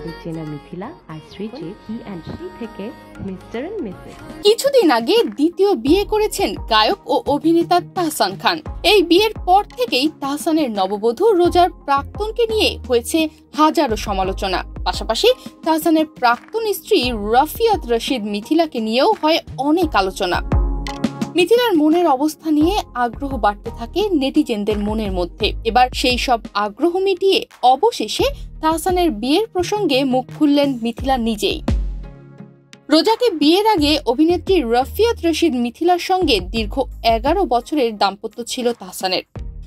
আমাদের চেনা মিথিলা আর Srijit he and she থেকে মিস্টার এন্ড মিসেস। কিছুদিন আগে দ্বিতীয় বিয়ে করেছেন গায়ক ও অভিনেতা তাহসান খান। এই বিয়ের পর থেকেই তাহসানের নববধূ রোজার প্রাক্তনকে নিয়ে হয়েছে হাজারো সমালোচনা। পাশাপাশি তাহসানের প্রাক্তন স্ত্রী রাফিয়াত রশিদ মিথিলাকে নিয়েও হয় অনেক আলোচনা। মিথিলার মনের অবস্থা নিয়ে আগ্রহ বাড়তে থাকে নেটিজেনদের মনের মধ্যে। এবার সেই সব আগ্রহ মিটিয়ে অবশেষে তাহসানের বিয়ের প্রসঙ্গে মুখ খুললেন মিথিলা নিজেই। রোজাকে বিয়ের আগে অভিনেত্রী রাফিয়াত রশিদ মিথিলার সঙ্গে দীর্ঘ 11 বছরের দাম্পত্য ছিল তাহসানের।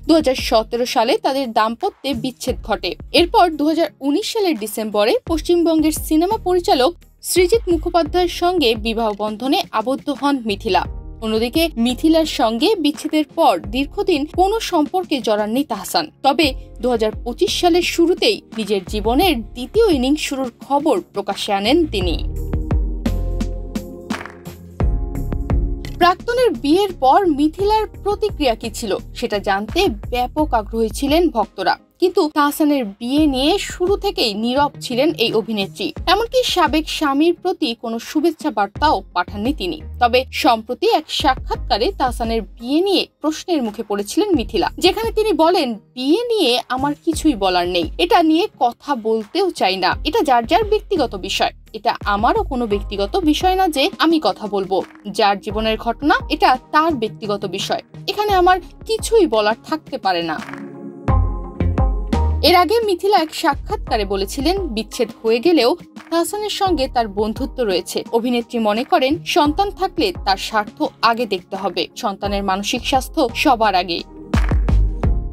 2017 সালে তাদের দাম্পত্যে বিচ্ছেদ ঘটে। এরপর 2019 সালের ডিসেম্বরে পশ্চিমবঙ্গের সিনেমা পরিচালক সৃজিত মুখোপাধ্যায়ের সঙ্গে বিবাহ বন্ধনে আবদ্ধ হন মিথিলা। অন্যদিকে মিথিলার সঙ্গে বিচ্ছেদের পর দীর্ঘদিন কোনো সম্পর্কে জড়াননি তাহসান। তবে 2025 সালের শুরুতেই নিজের জীবনের দ্বিতীয় ইনিংস শুরুর খবর প্রকাশ্যে আনেন তিনি। প্রাক্তনের বিয়ের পর মিথিলার প্রতিক্রিয়া কি ছিল সেটা জানতে ব্যাপক আগ্রহী ছিলেন ভক্তরা। কিন্তু তাহসানের বিয়ে নিয়ে শুরু থেকেই নীরব ছিলেন এই অভিনেত্রী। এমনকি সাবেক স্বামীর প্রতি কোনো শুভেচ্ছা বার্তাও পাঠাননি তিনি। তবে সম্প্রতি এক সাক্ষাৎকারে তাহসানের বিয়ে নিয়ে প্রশ্নের মুখে পড়েছিলেন মিথিলা, যেখানে তিনি বলেন, বিয়ে নিয়ে আমার কিছুই বলার নেই, এটা নিয়ে কথা বলতেও চাই না, এটা যার যার ব্যক্তিগত বিষয়, এটা আমারও কোনো ব্যক্তিগত বিষয় না যে আমি কথা বলবো, যার জীবনের ঘটনা এটা তার ব্যক্তিগত বিষয়, এখানে আমার কিছুই বলার থাকতে পারে না। এর আগে মিথিলা এক সাক্ষাৎকারে বলেছিলেন, বিচ্ছেদ হয়ে গেলেও তাহসানের সঙ্গে তার বন্ধুত্ব রয়েছে। অভিনেত্রী মনে করেন, সন্তান থাকলে তার স্বার্থ আগে দেখতে হবে, সন্তানের মানসিক স্বাস্থ্য সবার আগে।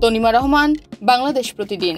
তনিমা রহমান, বাংলাদেশ প্রতিদিন।